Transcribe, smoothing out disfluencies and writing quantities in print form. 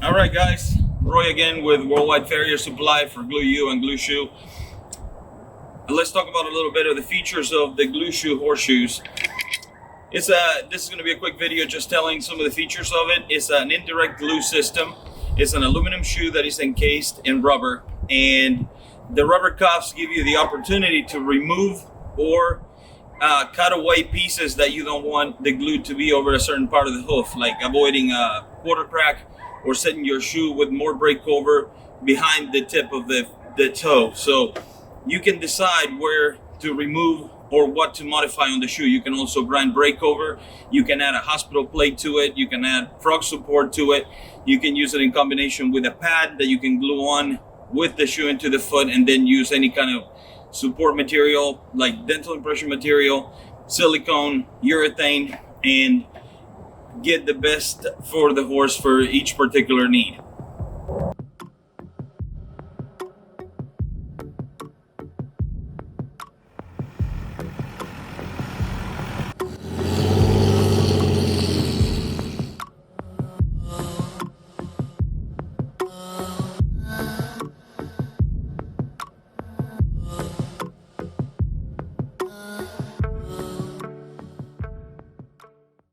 All right, guys, Roy again with Worldwide Farrier Supply for Glushu and Glushu. And let's talk about a little bit of the features of the Glushu horseshoes. This is going to be a quick video just telling some of the features of it. It's an indirect glue system. It's an aluminum shoe that is encased in rubber, and the rubber cuffs give you the opportunity to remove or cut away pieces that you don't want the glue to be over a certain part of the hoof, like avoiding a quarter crack or setting your shoe with more breakover behind the tip of the toe. So you can decide where to remove or what to modify on the shoe. You can also grind breakover. You can add a hospital plate to it. You can add frog support to it. You can use it in combination with a pad that you can glue on with the shoe into the foot, and then use any kind of support material like dental impression material, silicone, urethane, and get the best for the horse for each particular need.